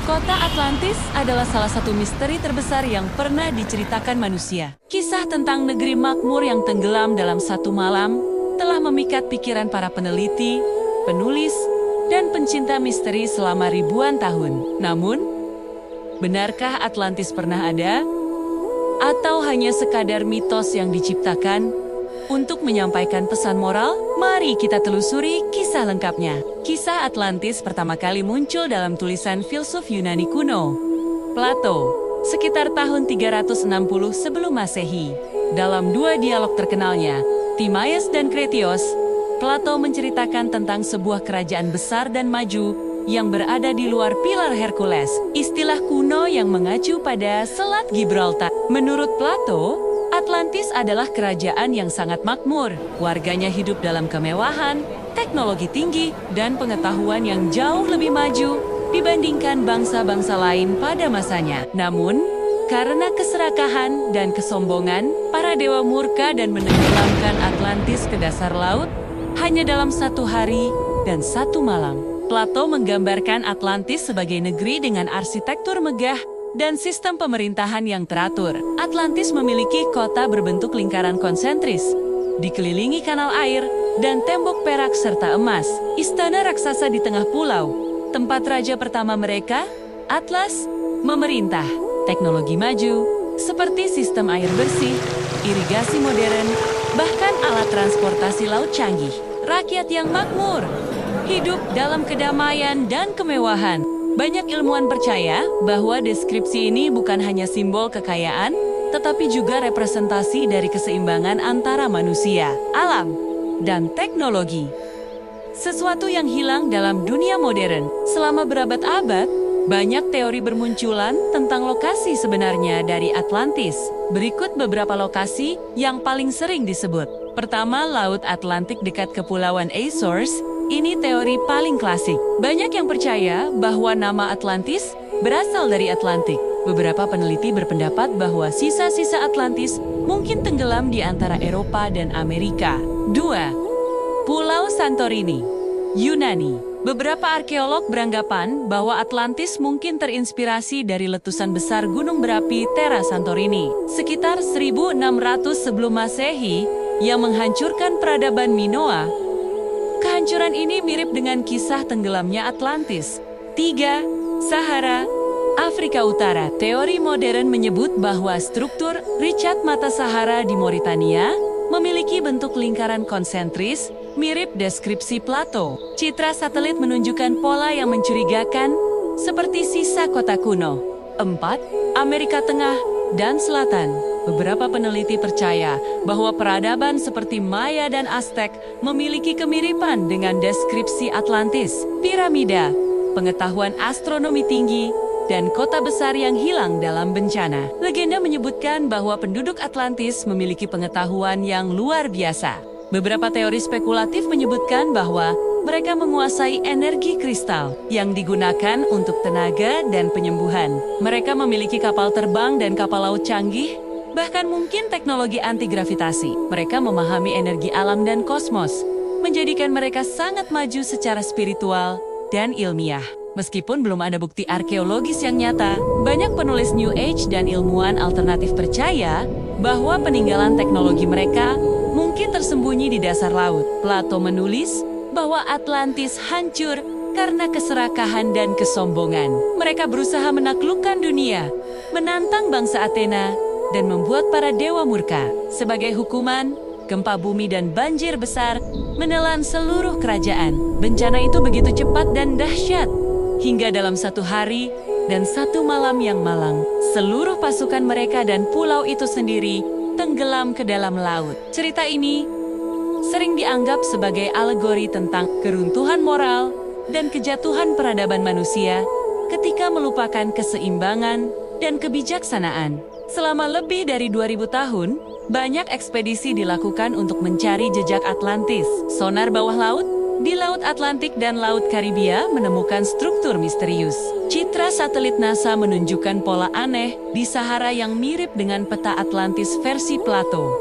Kota Atlantis adalah salah satu misteri terbesar yang pernah diceritakan manusia. Kisah tentang negeri makmur yang tenggelam dalam satu malam telah memikat pikiran para peneliti, penulis, dan pencinta misteri selama ribuan tahun. Namun, benarkah Atlantis pernah ada? Atau hanya sekadar mitos yang diciptakan? Untuk menyampaikan pesan moral, mari kita telusuri kisah lengkapnya. Kisah Atlantis pertama kali muncul dalam tulisan filsuf Yunani kuno, Plato, sekitar tahun 360 sebelum Masehi. Dalam dua dialog terkenalnya, Timaeus dan Kritios, Plato menceritakan tentang sebuah kerajaan besar dan maju yang berada di luar pilar Hercules, istilah kuno yang mengacu pada Selat Gibraltar. Menurut Plato, Atlantis adalah kerajaan yang sangat makmur. Warganya hidup dalam kemewahan, teknologi tinggi, dan pengetahuan yang jauh lebih maju dibandingkan bangsa-bangsa lain pada masanya. Namun, karena keserakahan dan kesombongan, para dewa murka dan menenggelamkan Atlantis ke dasar laut hanya dalam satu hari dan satu malam. Plato menggambarkan Atlantis sebagai negeri dengan arsitektur megah dan sistem pemerintahan yang teratur. Atlantis memiliki kota berbentuk lingkaran konsentris, dikelilingi kanal air dan tembok perak serta emas. Istana raksasa di tengah pulau, tempat raja pertama mereka, Atlas, memerintah. Teknologi maju, seperti sistem air bersih, irigasi modern, bahkan alat transportasi laut canggih. Rakyat yang makmur, hidup dalam kedamaian dan kemewahan. Banyak ilmuwan percaya bahwa deskripsi ini bukan hanya simbol kekayaan, tetapi juga representasi dari keseimbangan antara manusia, alam, dan teknologi. Sesuatu yang hilang dalam dunia modern. Selama berabad-abad, banyak teori bermunculan tentang lokasi sebenarnya dari Atlantis. Berikut beberapa lokasi yang paling sering disebut. Pertama, Laut Atlantik dekat Kepulauan Azores. Ini teori paling klasik. Banyak yang percaya bahwa nama Atlantis berasal dari Atlantik. Beberapa peneliti berpendapat bahwa sisa-sisa Atlantis mungkin tenggelam di antara Eropa dan Amerika. 2. Pulau Santorini, Yunani. Beberapa arkeolog beranggapan bahwa Atlantis mungkin terinspirasi dari letusan besar gunung berapi Terra Santorini sekitar 1600 sebelum Masehi yang menghancurkan peradaban Minoa. Kehancuran ini mirip dengan kisah tenggelamnya Atlantis. 3. Sahara, Afrika Utara. Teori modern menyebut bahwa struktur Richat Mata Sahara di Mauritania memiliki bentuk lingkaran konsentris, mirip deskripsi Plato. Citra satelit menunjukkan pola yang mencurigakan, seperti sisa kota kuno. 4. Amerika Tengah dan Selatan. Beberapa peneliti percaya bahwa peradaban seperti Maya dan Aztec memiliki kemiripan dengan deskripsi Atlantis, piramida, pengetahuan astronomi tinggi, dan kota besar yang hilang dalam bencana. Legenda menyebutkan bahwa penduduk Atlantis memiliki pengetahuan yang luar biasa. Beberapa teori spekulatif menyebutkan bahwa mereka menguasai energi kristal yang digunakan untuk tenaga dan penyembuhan. Mereka memiliki kapal terbang dan kapal laut canggih, bahkan mungkin teknologi anti-gravitasi. Mereka memahami energi alam dan kosmos, menjadikan mereka sangat maju secara spiritual dan ilmiah. Meskipun belum ada bukti arkeologis yang nyata, banyak penulis New Age dan ilmuwan alternatif percaya bahwa peninggalan teknologi mereka mungkin tersembunyi di dasar laut. Plato menulis bahwa Atlantis hancur karena keserakahan dan kesombongan. Mereka berusaha menaklukkan dunia, menantang bangsa Athena, dan membuat para dewa murka. Sebagai hukuman, gempa bumi dan banjir besar menelan seluruh kerajaan. Bencana itu begitu cepat dan dahsyat, hingga dalam satu hari dan satu malam yang malang, seluruh pasukan mereka dan pulau itu sendiri tenggelam ke dalam laut. Cerita ini sering dianggap sebagai alegori tentang keruntuhan moral dan kejatuhan peradaban manusia ketika melupakan keseimbangan dan kebijaksanaan. Selama lebih dari 2000 tahun, banyak ekspedisi dilakukan untuk mencari jejak Atlantis. Sonar bawah laut di Laut Atlantik dan Laut Karibia menemukan struktur misterius. Citra satelit NASA menunjukkan pola aneh di Sahara yang mirip dengan peta Atlantis versi Plato.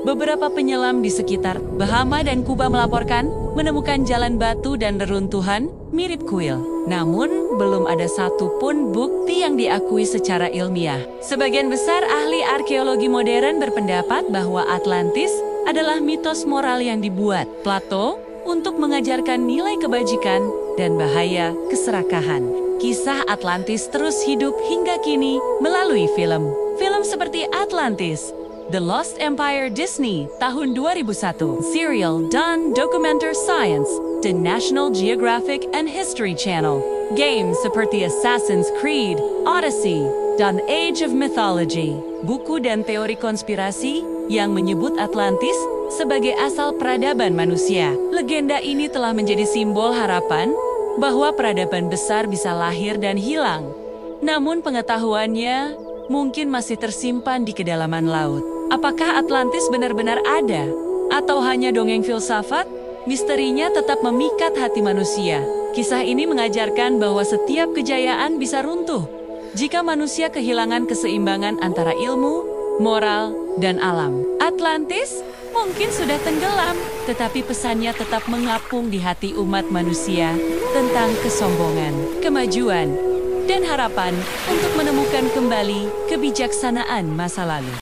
Beberapa penyelam di sekitar Bahama dan Kuba melaporkan menemukan jalan batu dan reruntuhan mirip kuil. Namun, belum ada satupun bukti yang diakui secara ilmiah. Sebagian besar ahli arkeologi modern berpendapat bahwa Atlantis adalah mitos moral yang dibuat Plato untuk mengajarkan nilai kebajikan dan bahaya keserakahan. Kisah Atlantis terus hidup hingga kini melalui film. Film seperti Atlantis, The Lost Empire Disney tahun 2001, serial dan dokumenter science, The National Geographic and History Channel, games seperti Assassin's Creed, Odyssey, dan Age of Mythology, buku dan teori konspirasi yang menyebut Atlantis sebagai asal peradaban manusia. Legenda ini telah menjadi simbol harapan bahwa peradaban besar bisa lahir dan hilang. Namun pengetahuannya mungkin masih tersimpan di kedalaman laut. Apakah Atlantis benar-benar ada? Atau hanya dongeng filsafat? Misterinya tetap memikat hati manusia. Kisah ini mengajarkan bahwa setiap kejayaan bisa runtuh jika manusia kehilangan keseimbangan antara ilmu, moral, dan alam. Atlantis mungkin sudah tenggelam, tetapi pesannya tetap mengapung di hati umat manusia tentang kesombongan, kemajuan, dan harapan untuk menemukan kembali kebijaksanaan masa lalu.